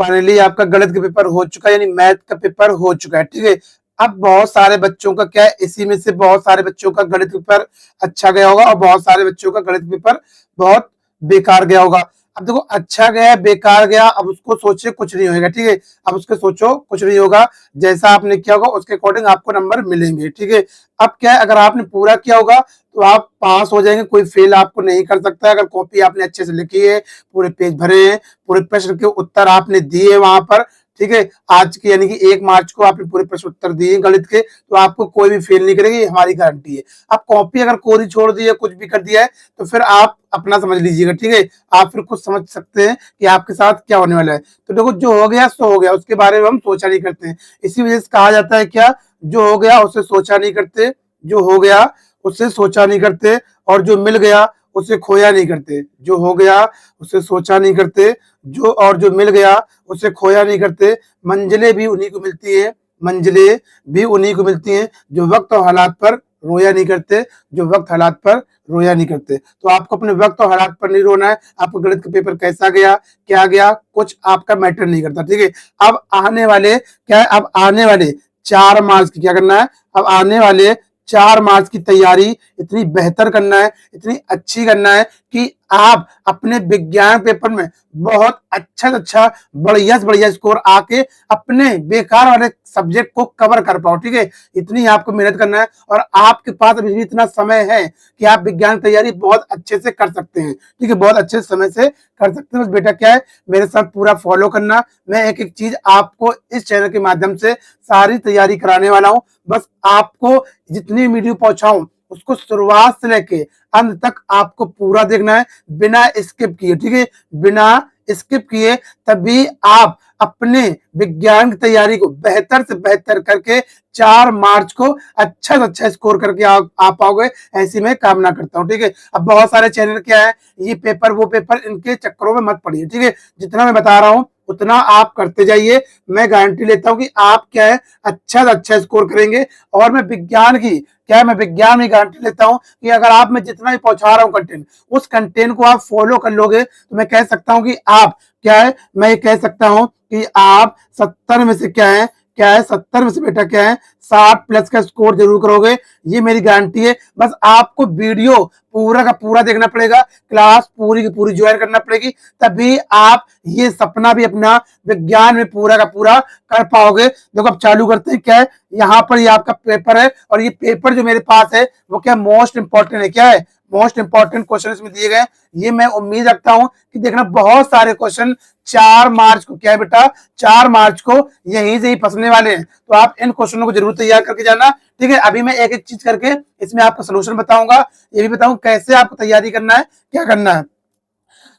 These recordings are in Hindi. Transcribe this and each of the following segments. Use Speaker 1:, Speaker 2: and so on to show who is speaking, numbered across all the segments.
Speaker 1: फाइनली आपका गणित का पेपर हो चुका है, यानी मैथ का पेपर हो चुका है। ठीक है, अब बहुत सारे बच्चों का क्या है, इसी में से बहुत सारे बच्चों का गणित पेपर अच्छा गया होगा और बहुत सारे बच्चों का गणित पेपर बहुत बेकार गया होगा। अब देखो, अच्छा गया बेकार गया, अब उसको सोचे कुछ नहीं होगा। ठीक है, अब उसके सोचो कुछ नहीं होगा, जैसा आपने किया होगा उसके अकॉर्डिंग आपको नंबर मिलेंगे। ठीक है, अब क्या है, अगर आपने पूरा किया होगा तो आप पास हो जाएंगे, कोई फेल आपको नहीं कर सकता। अगर कॉपी आपने अच्छे से लिखी है, पूरे पेज भरे हैं, पूरे प्रश्न के उत्तर आपने दिए वहां पर, ठीक है, आज की यानी कि 1 मार्च को आपने पूरे प्रश्न उत्तर दिए गणित के, तो आपको कोई भी फेल नहीं करेगी, हमारी गारंटी है। आप कॉपी अगर कोरी छोड़ दी है, कुछ भी कर दिया है, तो फिर आप अपना समझ लीजिएगा। ठीक है, आप फिर कुछ समझ सकते हैं कि आपके साथ क्या होने वाला है। तो देखो, जो हो गया सो हो गया, उसके बारे में हम सोचा नहीं करते हैं। इसी वजह से कहा जाता है क्या, जो हो गया उसे सोचा नहीं करते, जो हो गया उससे सोचा नहीं करते, और जो मिल गया उसे खोया नहीं करते। जो हो गया उसे सोचा नहीं करते, जो मिल गया उसे खोया नहीं करते। मंजिलें भी उन्हीं को मिलती है, मंजिलें भी उन्हीं को मिलती हैं जो वक्त और हालात पर रोया नहीं करते, जो वक्त हालात पर रोया नहीं करते। तो आपको अपने वक्त और हालात पर नहीं रोना है। आपको गणित का पेपर कैसा गया, क्या गया, कुछ आपका मैटर नहीं करता। ठीक है, अब आने वाले क्या है, अब आने वाले 4 मार्च की क्या करना है, अब आने वाले 4 मार्च की तैयारी इतनी बेहतर करना है, इतनी अच्छी करना है कि आप अपने विज्ञान पेपर में बहुत अच्छा से अच्छा, बढ़िया से बढ़िया स्कोर आके अपने बेकार वाले सब्जेक्ट को कवर कर पाओ। ठीक है, इतनी आपको मेहनत करना है, और आपके पास अभी भी इतना समय है कि आप विज्ञान तैयारी बहुत अच्छे से कर सकते हैं। ठीक है, बहुत अच्छे समय से कर सकते हैं। बस बेटा क्या है, मेरे साथ पूरा फॉलो करना। मैं एक एक चीज आपको इस चैनल के माध्यम से सारी तैयारी कराने वाला हूं। बस आपको जितनी वीडियो पहुंचाऊं उसको शुरुआत से लेके अंत तक आपको पूरा देखना है, बिना स्किप किए। ठीक है, बिना स्किप किए, तभी आप अपने विज्ञान की तैयारी को बेहतर से बेहतर करके 4 मार्च को अच्छा से अच्छा स्कोर करके आ पाओगे, ऐसी मैं कामना करता हूं। ठीक है, अब बहुत सारे चैनल क्या है, ये पेपर वो पेपर, इनके चक्करों में मत पड़िए। ठीक है, जितना मैं बता रहा हूं उतना आप करते जाइए। मैं गारंटी लेता हूं कि आप क्या है, अच्छा से अच्छा स्कोर करेंगे। और मैं विज्ञान की क्या है, मैं विज्ञान में गारंटी लेता हूं कि अगर आप मैं जितना भी पहुंचा रहा हूं कंटेंट, उस कंटेंट को आप फॉलो कर लोगे, तो मैं कह सकता हूं कि आप क्या है, मैं ये कह सकता हूं कि आप 70 में से क्या है 70 में से बेटा क्या है 60 प्लस का स्कोर जरूर करोगे, ये मेरी गारंटी है। बस आपको वीडियो पूरा का पूरा देखना पड़ेगा, क्लास पूरी की पूरी ज्वाइन करना पड़ेगी, तभी आप ये सपना भी अपना विज्ञान में पूरा का पूरा कर पाओगे। देखो, अब चालू करते हैं। क्या है, यहाँ पर ये आपका पेपर है, और ये पेपर जो मेरे पास है वो क्या मोस्ट इंपॉर्टेंट है, क्या है मोस्ट इंपॉर्टेंट क्वेश्चन इसमें दिए गए। ये मैं उम्मीद रखता हूं कि देखना, बहुत सारे क्वेश्चन 4 मार्च को क्या है बेटा, 4 मार्च को यहीं से ही फंसने वाले हैं। तो आप इन क्वेश्चनों को जरूर तैयार करके जाना। ठीक है, अभी मैं एक एक चीज करके इसमें आपका सोल्यूशन बताऊंगा, ये भी बताऊं कैसे आपको तैयारी करना है, क्या करना है।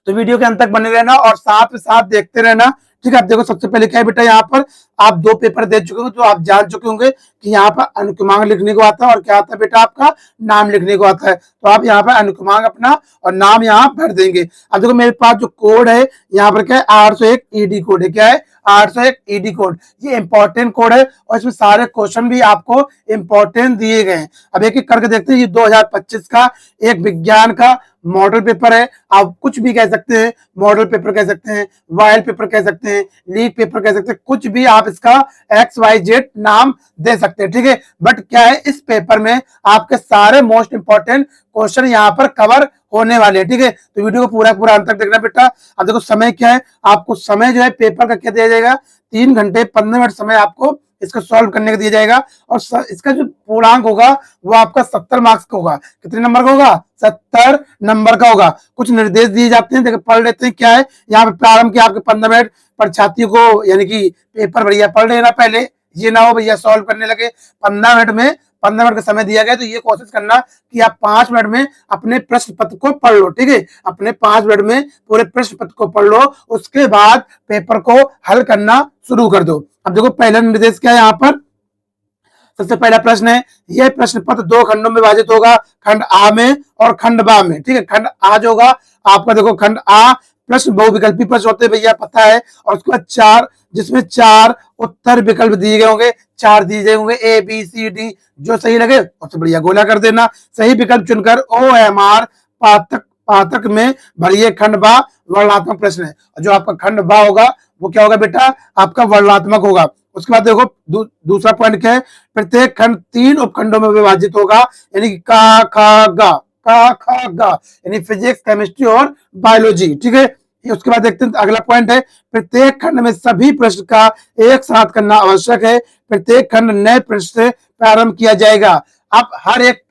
Speaker 1: तो वीडियो के अंत तक बने रहना और साथ में साथ देखते रहना। ठीक है, आप देखो, सबसे पहले क्या है बेटा, यहाँ पर आप 2 पेपर दे चुके होंगे, तो आप जान चुके होंगे कि यहाँ पर अनुक्रमांक लिखने को आता है और क्या आता है बेटा, आपका नाम लिखने को आता है। तो आप यहाँ पर अनुक्रमांक अपना और नाम यहाँ भर देंगे। अब देखो, मेरे पास जो कोड है यहाँ पर क्या है, 801 ईडी कोड है। क्या है, 801 ईडी कोड, ये इंपॉर्टेंट कोड है, और इसमें सारे क्वेश्चन भी आपको इंपॉर्टेंट दिए गए हैं। अब एक एक करके देखते हैं। ये 2025 का एक विज्ञान का मॉडल पेपर है। आप कुछ भी कह सकते हैं, मॉडल पेपर कह सकते हैं, वायल पेपर कह सकते हैं, लीग पेपर कह सकते हैं, कुछ भी आप इसका XYZ नाम दे सकते हैं। ठीक है, बट क्या है, इस पेपर में आपके सारे मोस्ट इंपॉर्टेंट क्वेश्चन यहाँ पर कवर होने वाले हैं। ठीक है, तो वीडियो को पूरा पूरा अंत तक देखना बेटा। अब देखो, समय क्या है, आपको समय जो है पेपर का क्या दिया जाएगा, 3 घंटे 15 मिनट समय आपको इसको सॉल्व करने का दिया जाएगा। और इसका जो पूर्णांक होगा वो आपका 70 मार्क्स का होगा। कितने नंबर का होगा, 70 नंबर का होगा। कुछ निर्देश दिए जाते हैं, देखो पढ़ लेते हैं। क्या है, यहाँ पे प्रारंभ के आपके 15 मिनट पर छात्रियों को, यानी कि पेपर बढ़िया पढ़ लेना पहले, ये ना हो भैया सॉल्व करने लगे। 15 मिनट का समय दिया गया, तो ये कोशिश करना कि आप 5 मिनट में अपने प्रश्न पत्र को पढ़ लो। ठीक है, अपने 5 मिनट में पूरे प्रश्न पत्र को पढ़ लो, उसके बाद पेपर को हल करना शुरू कर दो। अब देखो, पहला निर्देश क्या है, यहाँ पर सबसे पहला प्रश्न है, यह प्रश्न पत्र 2 खंडों में विभाजित होगा, खंड आ में और खंड बा में। ठीक है, खंड आ जो होगा आपका, देखो खंड आ प्रश्न बहुविकल्पी प्रश्न होते हैं भैया, पता है। और उसके बाद 4, जिसमें 4 उत्तर विकल्प दिए गए होंगे, 4 दिए गए होंगे, ABCD, जो सही लगे उससे बढ़िया गोला कर देना। सही विकल्प चुनकर OMR पाठक पाठक में भरिए खंड बा वर्णनात्मक प्रश्न है। और जो आपका खंड बा होगा वो क्या होगा बेटा, आपका वर्णनात्मक होगा। उसके बाद देखो दूसरा पॉइंट क्या है, प्रत्येक खंड 3 उपखंडों में विभाजित होगा, यानी कि का खा गा, यानी फिजिक्स, केमिस्ट्री और बायोलॉजी। ठीक है, उसके बाद देखते हैं अगला पॉइंट है, प्रत्येक खंड में सभी प्रश्न का एक साथ करना आवश्यक है। प्रत्येक खंड नए प्रश्न से प्रारंभ किया जाएगा। अब हर एक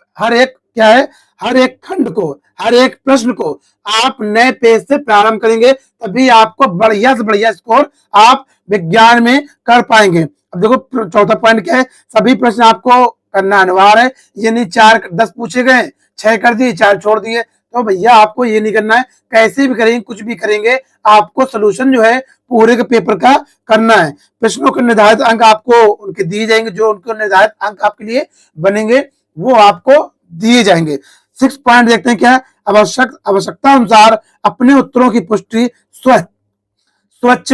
Speaker 1: क्या है, हर एक खंड को, हर एक प्रश्न को आप नए पेज से प्रारंभ करेंगे, तभी आपको बढ़िया से बढ़िया स्कोर आप विज्ञान में कर पाएंगे। अब देखो चौथा पॉइंट क्या है, सभी प्रश्न आपको करना अनिवार्य है। ये नहीं 4-10 पूछे गए, 6 कर दिए, 4 छोड़ दिए, तो भैया आपको ये नहीं करना है। कैसे भी करेंगे, कुछ भी करेंगे, आपको सोल्यूशन जो है पूरे के पेपर का करना है। प्रश्नों के निर्धारित अंक आपको उनके दिए जाएंगे, जो उनके निर्धारित अंक आपके लिए बनेंगे वो आपको दिए जाएंगे। 6 पॉइंट देखते हैं क्या है, आवश्यकता अनुसार अपने उत्तरों की पुष्टि स्वच्छ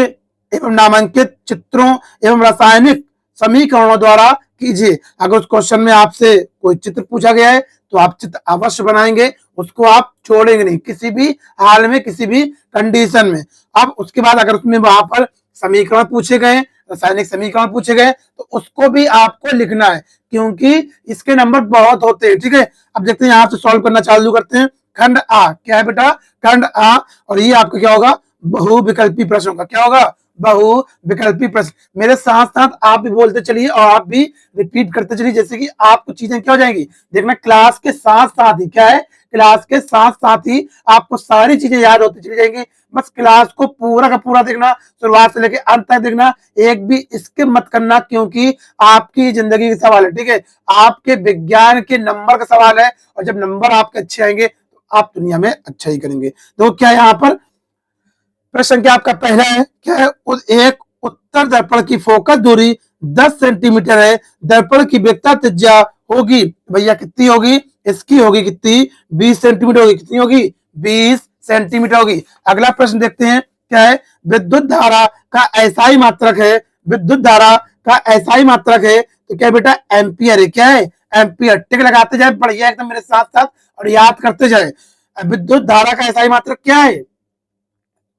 Speaker 1: एवं नामांकित चित्रों एवं रासायनिक समीकरणों द्वारा कीजिए। अगर उस क्वेश्चन में आपसे कोई चित्र पूछा गया है तो आप चित्र अवश्य बनाएंगे, उसको आप छोड़ेंगे नहीं किसी भी हाल में, किसी भी कंडीशन में। अब उसके बाद अगर उसमें वहां पर समीकरण पूछे गए, रासायनिक समीकरण पूछे गए, तो उसको भी आपको लिखना है, क्योंकि इसके नंबर बहुत होते हैं। ठीक है, अब देखते हैं यहाँ से सॉल्व करना चालू करते हैं। खंड आ क्या है बेटा, खंड आ, और ये आपका क्या होगा, बहुविकल्पी प्रश्न होगा। क्या होगा, बहुविकल्पी प्रश्न। मेरे साथ साथ आप भी बोलते चलिए और आप भी रिपीट करते चलिए, जैसे कि आपको चीजें क्या हो जाएंगी। देखना क्लास के साथ साथ ही क्या है, क्लास के साथ साथ ही आपको सारी चीजें याद होती चली जाएंगी। बस क्लास को पूरा का पूरा देखना, शुरुआत से लेकर अंत तक देखना, एक भी स्किप मत करना, क्योंकि आपकी जिंदगी का सवाल है। ठीक है, आपके विज्ञान के नंबर का सवाल है, और जब नंबर आपके अच्छे आएंगे तो आप दुनिया में अच्छा ही करेंगे। तो क्या है यहाँ पर प्रश्न संख्या आपका पहला है, क्या है, एक उत्तर दर्पण की फोकस दूरी 10 सेंटीमीटर है, दर्पण की वक्रता त्रिज्या होगी, भैया कितनी होगी, इसकी होगी कितनी, 20 सेंटीमीटर होगी। कितनी होगी, 20 सेंटीमीटर होगी। अगला प्रश्न देखते हैं, क्या है, विद्युत धारा का ऐसा ही मात्रक है, विद्युत धारा का ऐसा ही मात्रक है, तो क्या बेटा एम्पियर है। क्या है, एम्पियर। टिक लगाते जाए बढ़िया एकदम मेरे साथ साथ और याद करते जाए। विद्युत धारा का ऐसा ही मात्रक क्या है,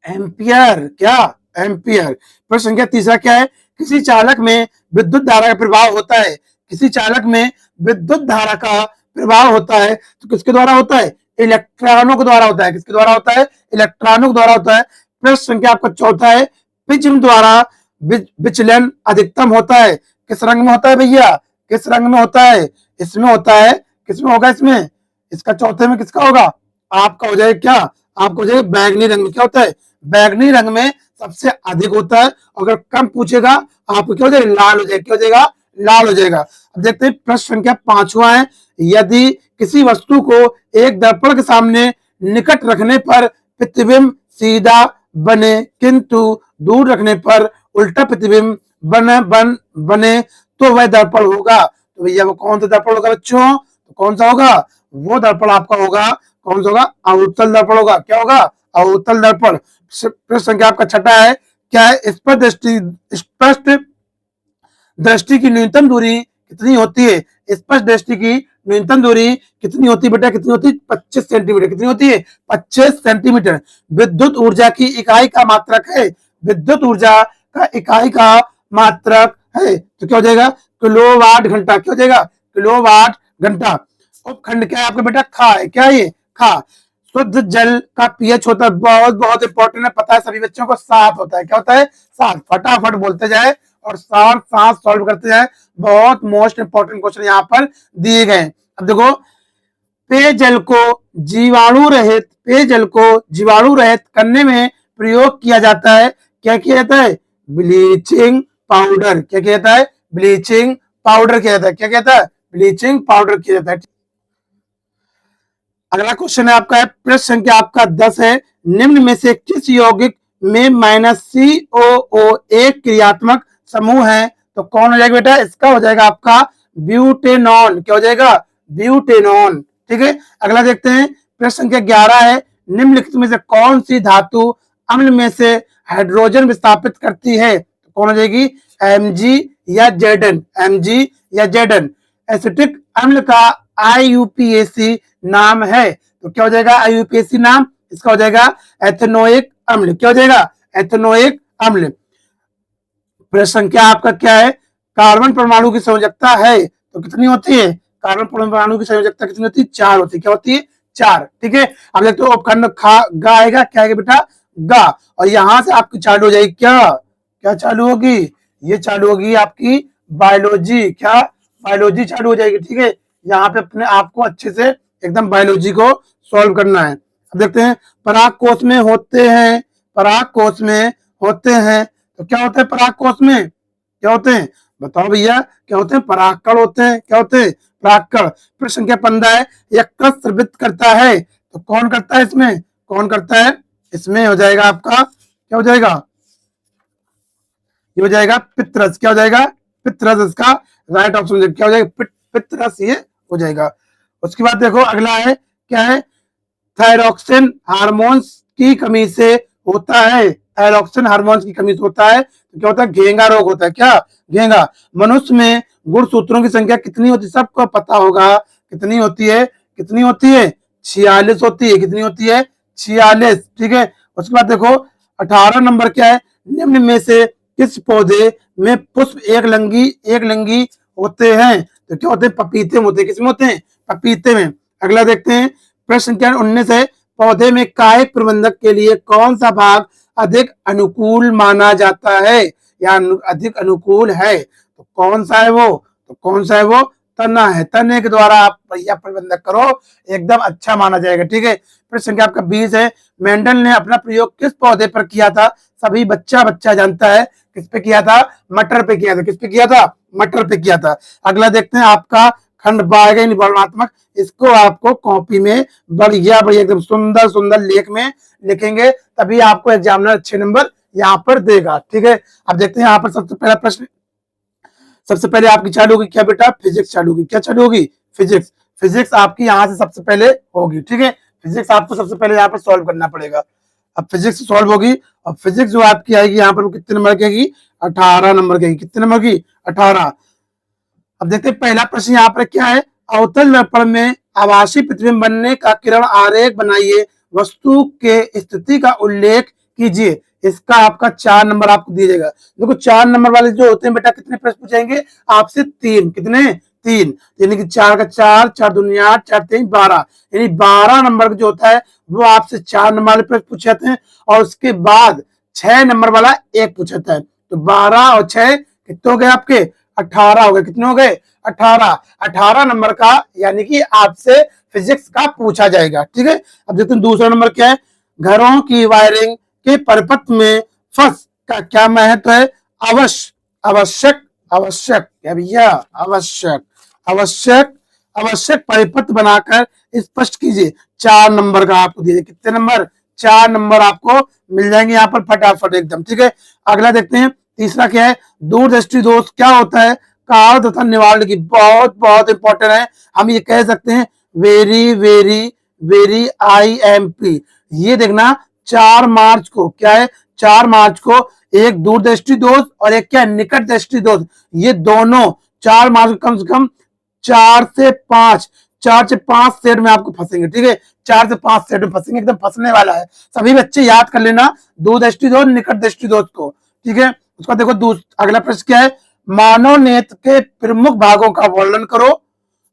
Speaker 1: एम्पियर। क्या, एम्पियर। प्रश्न संख्या तीसरा क्या है, किसी चालक में विद्युत धारा का प्रभाव होता है, किसी चालक में विद्युत धारा का प्रभाव होता है, तो किसके द्वारा होता है, इलेक्ट्रॉनों के द्वारा होता है। किसके द्वारा होता है, इलेक्ट्रॉनों के द्वारा होता है। प्रश्न संख्या आपका चौथा है, प्रिज्म द्वारा विचलन अधिकतम होता है, किस रंग में होता है भैया, किस रंग में होता है, इसमें होता है। किसमें होगा, इसमें, इसका चौथे में किसका होगा, आपका हो जाएगा क्या, आपको हो जाएगा बैगनी रंग में। क्या होता है, बैगनी रंग में सबसे अधिक होता है। अगर कम पूछेगा आपको क्या हो जाएगा, लाल हो जाएगा। क्या हो जाएगा, लाल हो जाएगा। अब देखते हैं प्रश्न संख्या 5वां है, यदि किसी वस्तु को एक दर्पण के सामने निकट रखने पर प्रतिबिंब सीधा बने, किंतु दूर रखने पर उल्टा प्रतिबिंब बने, तो वह दर्पण होगा। तो भैया वो कौन सा दर्पण होगा बच्चों, तो कौन सा होगा, वो दर्पण आपका होगा, कौन सा होगा, अवतल दर्पण होगा। क्या होगा, अवतल दर्पण। प्रश्न संख्या आपका छठा है, क्या है, स्पष्ट दृष्टि की न्यूनतम दूरी कितनी होती है, स्पष्ट दृष्टि की न्यूनतम दूरी कितनी होती है बेटा, कितनी होती है, 25 सेंटीमीटर। कितनी होती है, 25 सेंटीमीटर। विद्युत ऊर्जा की इकाई का मात्रक है, विद्युत ऊर्जा का इकाई का मात्रक है, तो क्या हो जाएगा, किलोवाट घंटा। क्या हो जाएगा, किलोवाट घंटा। उपखंड क्या है आपका बेटा, खा है। क्या है ये, खा। शुद्ध जल का पीएच होता है, बहुत बहुत इंपॉर्टेंट है, पता है सभी बच्चों को, 7 होता है। क्या होता है, 7। फटाफट बोलते जाए और साथ साथ सॉल्व करते जाए। बहुत मोस्ट इंपॉर्टेंट क्वेश्चन यहाँ पर दिए गए। अब देखो, पेयजल को जीवाणु रहित करने में प्रयोग किया जाता है, क्या किया जाता है, ब्लीचिंग पाउडर। क्या किया जाता है, ब्लीचिंग पाउडर किया जाता है। क्या कहता है, ब्लीचिंग पाउडर किया जाता है। अगला क्वेश्चन है आपका, है प्रश्न संख्या आपका 10 है, निम्न में से किस यौगिक में -COO एक क्रियात्मक समूह है, तो कौन हो जाएगा बेटा, इसका हो जाएगा आपका ब्यूटेनॉन। क्या हो जाएगा, ब्यूटेनॉन। ठीक है, अगला देखते हैं, प्रश्न संख्या 11 है, निम्नलिखित में से कौन सी धातु अम्ल में से हाइड्रोजन विस्थापित करती है, तो कौन हो जाएगी, Mg या Zn, Mg या Zn। एसिटिक अम्ल का IUPAC नाम है, तो क्या हो जाएगा IUPAC नाम, इसका हो जाएगा एथेनोइक अम्ल। क्या हो जाएगा एथेनोइक अम्ल। प्रश्न संख्या आपका क्या है, कार्बन परमाणु की संयोजकता है तो कितनी होती है, कार्बन परमाणु की संयोजकता कितनी होती है, 4 होती है। क्या होती है 4। ठीक है, अब देखते हो उपखंड खा गा आएगा, क्या आएगा बेटा गा, और यहां से आपकी चालू हो जाएगी क्या, क्या चालू होगी, ये चालू होगी आपकी बायोलॉजी। क्या बायोलॉजी चालू हो जाएगी। ठीक है, यहाँ पे अपने आपको अच्छे से एकदम बायोलॉजी को सॉल्व करना है। अब देखते हैं पराग कोष में होते हैं, पराग कोष में होते हैं, तो क्या होता है पराग कोष में, क्या होते हैं बताओ भैया, क्या होते हैं परागकण होते हैं। क्या होते हैं परागकण। प्रश्न संख्या 15 है, यकृत स्रावित करता है तो कौन करता है, इसमें कौन करता है, इसमें हो जाएगा आपका क्या हो जाएगा, ये हो जाएगा पितरस। क्या हो जाएगा पितरस, इसका राइट ऑप्शन क्या हो जाएगा पितरस, ये हो जाएगा। उसके बाद देखो अगला है क्या है, थायरॉक्सिन हार्मोन्स की कमी से होता है, थायरॉक्सिन हार्मोन्स की कमी से होता है तो क्या होता है घेंगा रोग होता है। क्या घेंगा। मनुष्य में गुणसूत्रों की संख्या कितनी होती है, सबको पता होगा कितनी होती है, कितनी होती है 46 होती है। कितनी होती है 46। ठीक है, उसके बाद देखो 18 नंबर क्या है, निम्न में से किस पौधे में पुष्प एक लिंगी होते हैं, तो क्या होते हैं पपीते में होते हैं। किसमें होते हैं पपीते में। अगला देखते हैं प्रश्न संख्या 19 है, पौधे में कायिक प्रबंधक के लिए कौन सा भाग अधिक अनुकूल माना जाता है या अधिक अनुकूल है, तो कौन सा है वो, तो कौन सा है वो तना है। तने के द्वारा आप भैया प्रबंधक करो, एकदम अच्छा माना जाएगा। ठीक है, प्रश्न संख्या आपका 20 है, मेंडल ने अपना प्रयोग किस पौधे पर किया था, सभी बच्चा जानता है किस पे किया था, मटर पे किया था। किस पे किया था, मटर पे किया था। अगला देखते हैं आपका खंड बारहवीं वर्णनात्मक, इसको आपको कॉपी में बढ़िया एकदम सुंदर सुंदर लेख में लिखेंगे, तभी आपको एग्जामिनर अच्छे नंबर यहाँ पर देगा। ठीक है, अब देखते हैं यहाँ पर सबसे पहला प्रश्न, सबसे पहले आपकी चालू होगी क्या बेटा फिजिक्स चालू होगी। क्या चालू होगी फिजिक्स। फिजिक्स आपकी यहाँ से सबसे पहले होगी। ठीक है, फिजिक्स आपको सबसे पहले यहाँ पर सॉल्व करना पड़ेगा। अब फिजिक्स सॉल्व होगी, और फिजिक्स जो आपकी आएगी यहाँ पर वो कितने नंबर की आएगी 18 नंबर की। कितने नंबर की 18। अब देखते हैं पहला प्रश्न यहाँ पर क्या है, अवतल दर्पण में आभासी प्रतिबिंब बनने का किरण आरेख बनाइए, वस्तु के स्थिति का उल्लेख कीजिए। इसका आपका 4 नंबर आपको दिया जाएगा। देखो 4 नंबर वाले जो होते हैं बेटा कितने प्रश्न पूछेंगे आपसे 3। कितने 3, यानी कि 4 का 4, 4 दूनी 8, 4 3 12, यानी 12 नंबर जो होता है वो आपसे 4 नंबर वाले प्रश्न पूछे जाते हैं, और उसके बाद 6 नंबर वाला एक पूछा जाता है। तो 12 और 6 कितने हो गए आपके 18 हो गए। कितने हो गए 18 नंबर का, यानी कि आपसे फिजिक्स का पूछा जाएगा। ठीक है, अब देखते हैं दूसरा नंबर क्या है, घरों की वायरिंग के परिपथ में फंस का क्या महत्व है, आवश्यक क्या भैया आवश्यक परिपथ बनाकर स्पष्ट कीजिए। 4 नंबर का आपको दिए। कितने नंबर 4 नंबर आपको मिल जाएंगे यहाँ पर फटाफट एकदम। ठीक है, अगला देखते हैं तीसरा क्या है, दूरदृष्टि दोष क्या होता है, काल तथा निवारण की बहुत इंपॉर्टेंट है। हम ये कह सकते हैं वेरी IMP। ये देखना 4 मार्च को क्या है, 4 मार्च को एक दूरदृष्टि दोष और एक क्या निकट दृष्टि दोष, ये दोनों 4 मार्च को कम से कम 4 से 5 सेट में आपको फंसेंगे। ठीक है, 4 से 5 सेट में फंसेंगे, एकदम फंसने वाला है। सभी बच्चे याद कर लेना दूरदृष्टि दोष निकट दृष्टि दोष को। ठीक है, उसका देखो अगला प्रश्न क्या है, मानव नेत्र के प्रमुख भागों का वर्णन करो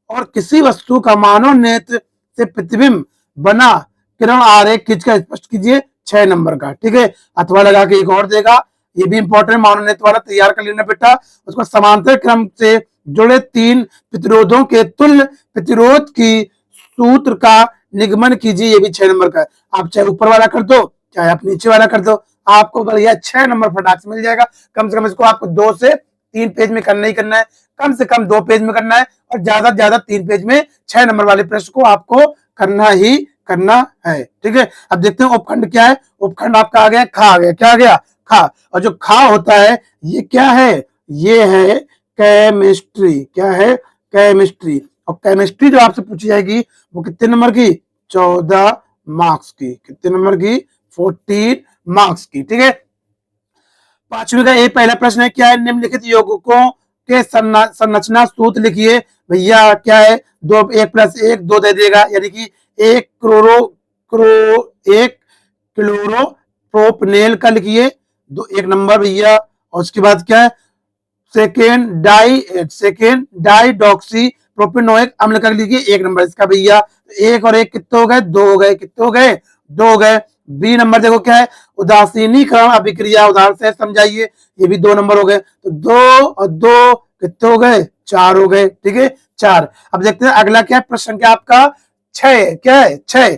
Speaker 1: और किसी वस्तु का मानव नेत्र से प्रतिबिंब बना किरण आरेख खींचकर स्पष्ट कीजिए। 6 नंबर का। ठीक है, अथवा लगा के एक और देगा, ये भी इंपॉर्टेंट, मानव नेत्र वाला तैयार कर लेना बेटा। उसको समांतर क्रम से जुड़े 3 प्रतिरोधों के तुल्य प्रतिरोध की सूत्र का निगमन कीजिए। ये भी 6 नंबर का। आप चाहे ऊपर वाला कर दो चाहे आप नीचे वाला कर दो, आपको बढ़िया 6 नंबर फटाक से मिल जाएगा। कम से कम इसको आपको 2 से 3 पेज में करना ही करना है, कम से कम 2 पेज में करना है, और ज्यादा से ज्यादा 3 पेज में 6 नंबर वाले प्रश्न को आपको करना ही करना है। ठीक है, अब देखते हैं उपखंड क्या है। उपखंड आपका आ गया खा, आ गया क्या आ गया खा, और जो खा होता है ये क्या है, ये है केमिस्ट्री। क्या है केमिस्ट्री, और केमिस्ट्री जो आपसे पूछी जाएगी वो कितने नंबर की 14 मार्क्स की। कितने नंबर की 14 मार्क्स की। ठीक है, 5वीं का ये पहला प्रश्न है, क्या है निम्नलिखित यौगिकों के संरचना सूत्र लिखिए। भैया क्या है 2 1 + 1 2 दे देगा, यानी कि एक क्लोरो क्रो एक क्लोरोप्रोपनेल का लिखिए, दो एक नंबर भैया। और उसके बाद क्या है, सेकेंड डाइडॉक्सी प्रोपेनोइक अम्ल का लिखिए, एक नंबर इसका भैया। एक और एक कितने हो गए, दो हो गए, कितने हो गए, दो हो गए। बी नंबर देखो क्या है, उदासीनीकरण अभिक्रिया, उदाहरण से समझाइए, ये भी दो नंबर हो गए। तो दो और दो कितने हो गए, चार हो गए, ठीक है, चार। अब देखते हैं अगला क्या है, प्रश्न क्या आपका छह, क्या है छह,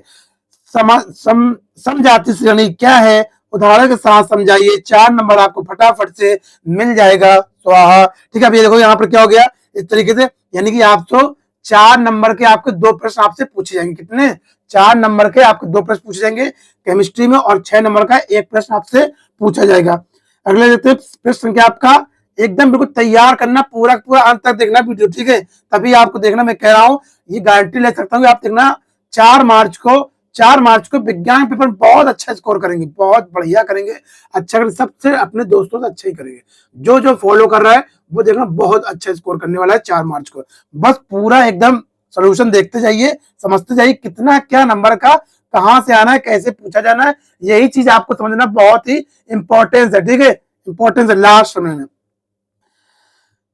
Speaker 1: समजाति श्रेणी क्या है, उदाहरण के साथ समझाइए, चार नंबर आपको फटाफट से मिल जाएगा, स्वाहा। ठीक है, अब ये देखो यहाँ पर क्या हो गया इस तरीके से, यानी कि आपको चार नंबर के आपके दो प्रश्न आपसे पूछे जाएंगे, कितने, चार नंबर के आपके दो प्रश्न पूछे जाएंगे केमिस्ट्री में, और छह नंबर का एक प्रश्न आपसे पूछा जाएगा। अगले देखते हैं प्रश्न क्या आपका, एकदम बिल्कुल तैयार करना, पूरा पूरा अंत तक देखना वीडियो, ठीक है, तभी आपको देखना, मैं कह रहा हूँ ये गारंटी ले सकता हूँ आप देखना, 4 मार्च को विज्ञान पेपर बहुत अच्छा स्कोर करेंगे, बहुत बढ़िया करेंगे, अच्छा करेंगे, सबसे अपने दोस्तों से अच्छा ही करेंगे। जो जो फॉलो कर रहा है वो देखना बहुत अच्छा स्कोर करने वाला है 4 मार्च को। बस पूरा एकदम सोल्यूशन देखते जाइए, समझते जाइए कितना क्या नंबर का कहां से आना है, कैसे पूछा जाना है, यही चीज आपको समझना बहुत ही इंपॉर्टेंस है, ठीक है, इंपॉर्टेंस है। लास्ट में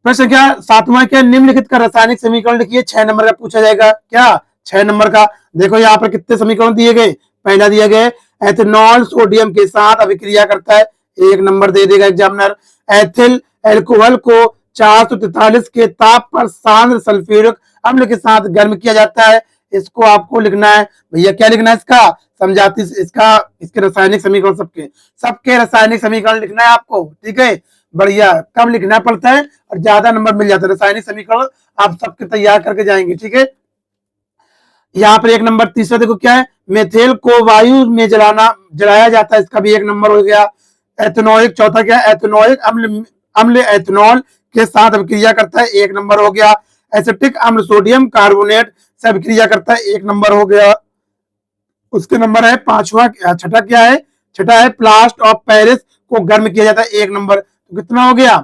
Speaker 1: प्रश्न क्या, सातवां क्या, निम्नलिखित का रासायनिक समीकरण लिखिए, 6 नंबर का पूछा जाएगा, क्या 6 नंबर का। देखो यहाँ पर कितने समीकरण दिए गए, पहला दिया गया एथेनॉल सोडियम के साथ अभिक्रिया करता है, 1 नंबर दे देगा एग्जामिनर। एथिल एल्कोहल को 443 के ताप पर सांद्र सल्फ्यूरिक अम्ल के साथ गर्म किया जाता है, इसको आपको लिखना है भैया, क्या लिखना है इसका, समझाती इसका, इसके रासायनिक समीकरण, सबके सबके रासायनिक समीकरण लिखना है आपको, ठीक है, बढ़िया। कम लिखना पड़ता है और ज्यादा नंबर मिल जाता है, रासायनिक समीकरण आप सबके तैयार करके जाएंगे, ठीक है। यहाँ पर 1 नंबर, तीसरा देखो क्या है, मेथेल को वायु में जलाया जाता है, इसका भी 1 नंबर हो गया। एथेनोइक, चौथा क्या है, एथेनोइक अम्ल अम्ल एथेनॉल के साथ अभिक्रिया करता है, 1 नंबर हो गया। एसिटिक अम्ल सोडियम कार्बोनेट से अभिक्रिया करता है, 1 नंबर हो गया। उसके नंबर है पांचवा, छठा क्या है, छठा है प्लास्ट ऑफ पेरिस को गर्म किया जाता है, 1 नंबर। तो कितना हो गया,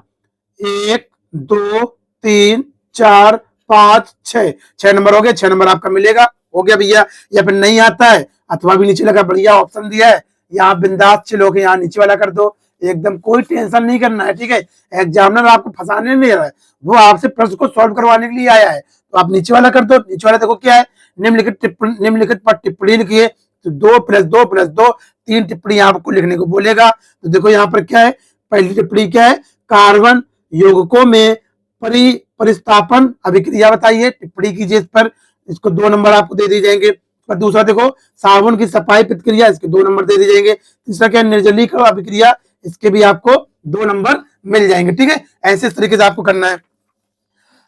Speaker 1: 1 2 3 4 5 6, 6 नंबर हो गया, 6 नंबर आपका मिलेगा, हो गया भैया। या फिर नहीं आता है अथवा भी नीचे लगा, बढ़िया ऑप्शन दिया है, यहाँ बिंदास चिलो के यहाँ नीचे वाला कर दो, एकदम कोई टेंशन नहीं करना है, ठीक है। एग्जामिनर आपको फंसाने नहीं रहा है, वो आपसे प्रश्न को सॉल्व करवाने के लिए आया है, तो आप नीचे वाला कर दो। नीचे वाला देखो क्या है, निम्नलिखित पर टिप्पणी लिखिए, तो 2+2+2 3 टिप्पणी आपको लिखने को बोलेगा। तो देखो यहाँ पर क्या है, पहली टिप्पणी क्या है, कार्बन यौगिकों में परिस्थापन अभिक्रिया बताइए, टिप्पणी कीजिए इस पर, इसको 2 नंबर आपको दे दिए जाएंगे। और दूसरा देखो साबुन की सफाई प्रतिक्रिया, इसके 2 नंबर दे दिए जाएंगे। तीसरा क्या, निर्जलीकरण अभिक्रिया, इसके भी आपको 2 नंबर मिल जाएंगे, ठीक है, ऐसे इस तरीके से आपको करना है।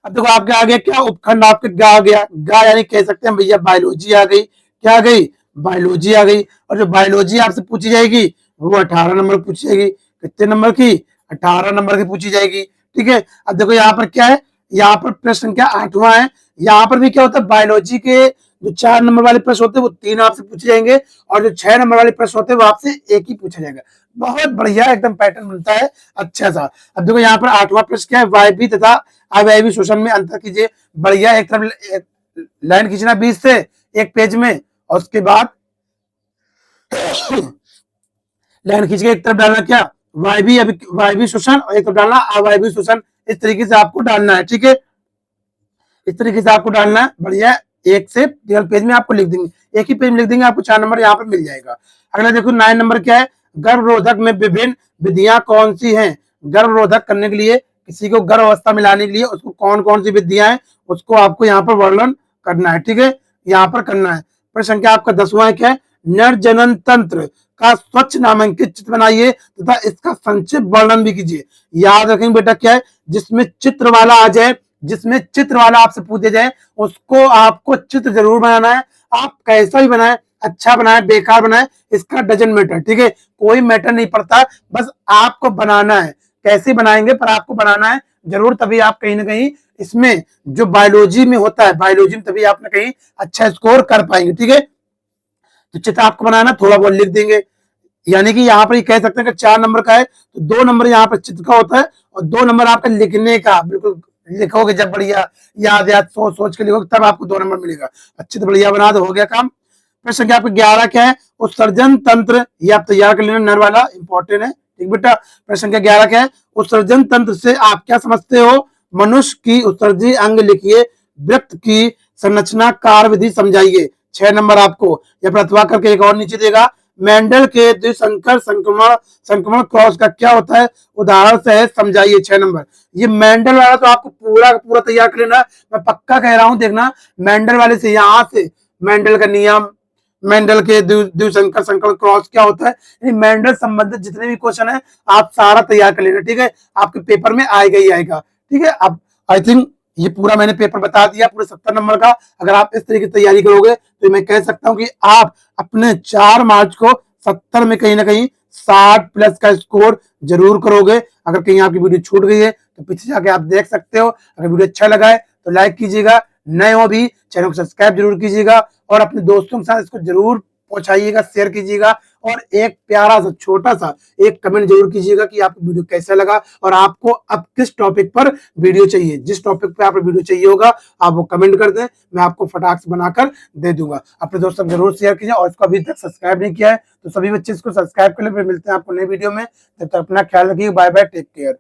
Speaker 1: अब देखो आपके आ गया क्या, उपखंड आपके गा आ गया, गा यानी कह सकते हैं भैया बायोलॉजी आ गई, क्या आ गई, बायोलॉजी आ गई। और जो बायोलॉजी आपसे पूछी जाएगी वो 18 नंबर पूछी जाएगी, कितने नंबर की, 18 नंबर की पूछी जाएगी, ठीक है। अब देखो यहाँ पर क्या है, यहाँ पर प्रश्न क्या 8वां है, यहाँ पर भी क्या होता है, बायोलॉजी के जो 4 नंबर वाले प्रश्न होते हैं वो 3 आपसे पूछे जाएंगे, और जो 6 नंबर वाले प्रश्न होते हैं वो आपसे एक ही पूछा जाएगा। बहुत बढ़िया एकदम पैटर्न बनता है अच्छा सा। अब देखो यहाँ पर 8वां प्रश्न क्या है, वायबी तथा अवायवी शोषण में अंतर कीजिए, बढ़िया, एक तरफ लाइन खींचना 20 से एक पेज में, और उसके बाद लाइन खींच के एक तरफ डालना क्या, वायबी शोषण, और एक तरफ डालना अवायवी शोषण, इस तरीके से आपको डालना है, ठीक है, इस तरीके से आपको डालना है, बढ़िया। एक से केवल पेज में आपको लिख देंगे, एक ही पेज में लिख देंगे, आपको 4 नंबर यहाँ पर मिल जाएगा। अगला देखो 9 नंबर क्या है, गर्भरोधक में विभिन्न विधियां कौन सी हैं, गर्भरोधक करने के लिए, किसी को गर्भ अवस्था में लाने के लिए उसको कौन कौन सी विधियां हैं, उसको आपको यहाँ पर वर्णन करना है, ठीक है, यहाँ पर करना है। प्रश्न संख्या आपका 10वां है क्या है, नरजनन तंत्र का स्वच्छ नामांकित चित्र बनाइए तथा इसका संक्षिप्त वर्णन भी कीजिए। याद रखेंगे बेटा क्या है, जिसमें चित्र वाला आ जाए, जिसमें चित्र वाला आपसे पूछे जाए उसको आपको चित्र जरूर बनाना है, आप कैसा भी बनाए, अच्छा बनाए बेकार बनाए, इसका डजन मैटर, ठीक है, कोई मैटर नहीं पड़ता, बस आपको बनाना है, कैसे बनाएंगे पर आपको बनाना है जरूर, तभी आप कहीं ना कहीं इसमें जो बायोलॉजी में होता है, बायोलॉजी में तभी आप ना कहीं अच्छा स्कोर कर पाएंगे, ठीक है। तो चित्र आपको बनाना, थोड़ा बहुत लिख देंगे, यानी कि यहाँ पर ये कह सकते हैं कि 4 नंबर का है तो 2 नंबर यहाँ पर चित्र का होता है, और 2 नंबर आपका लिखने का, बिल्कुल लिखोगे जब बढ़िया याद याद सोच सोच के लिखोगे तब आपको 2 नंबर मिलेगा। अच्छे तो बढ़िया बना दो, हो गया काम। प्रश्न संख्या आपका 11 क्या है? उत्सर्जन तंत्र, ये आप तैयार कर लेना, नर वाला इंपॉर्टेंट है, ठीक बेटा। प्रश्न संख्या 11 क्या है? उत्सर्जन तंत्र से आप क्या समझते हो? मनुष्य की उत्सर्जी अंग लिखिए, वृत्त की संरचना कार्य विधि समझाइए। 6 नंबर आपको या प्रतिभा करके एक और नीचे देगा, मेंडल के द्विसंकर संक्रमण संक्रमण क्रॉस का क्या होता है? उदाहरण से समझाइए। 6 नंबर ये मेंडल वाला तो आपको पूरा पूरा तैयार कर लेना, मैं पक्का कह रहा हूं, देखना मेंडल वाले से, यहां से मेंडल का नियम, मेंडल के द्विसंकर संकरण क्रॉस क्या होता है, यानी मेंडल संबंधित जितने भी क्वेश्चन है आप सारा तैयार कर लेना, ठीक है। आपके पेपर में आएगा ही आएगा, ठीक है। अब आई थिंक ये पूरा मैंने पेपर बता दिया पूरे 70 नंबर का। अगर आप इस तरीके की तैयारी करोगे तो मैं कह सकता हूं कि आप अपने 4 मार्च को 70 में कहीं ना कहीं 60 प्लस का स्कोर जरूर करोगे। अगर कहीं आपकी वीडियो छूट गई है तो पीछे जाके आप देख सकते हो। अगर वीडियो अच्छा लगा है तो लाइक कीजिएगा, नए हो भी चैनल को सब्सक्राइब जरूर कीजिएगा और अपने दोस्तों के साथ इसको जरूर पहुंचाइएगा, शेयर कीजिएगा और एक प्यारा सा छोटा सा एक कमेंट जरूर कीजिएगा कि आपको वीडियो कैसा लगा और आपको अब किस टॉपिक पर वीडियो चाहिए। जिस टॉपिक पे आपको वीडियो चाहिए होगा आप वो कमेंट कर दें, मैं आपको फटाक से बनाकर दे दूंगा। अपने दोस्तों को जरूर शेयर कीजिए और इसको अभी तक सब्सक्राइब नहीं किया है तो सभी बच्चे इसको सब्सक्राइब कर ले। फिर मिलते हैं आपको नई वीडियो में, तब तक अपना ख्याल रखिए, बाय बाय, टेक केयर।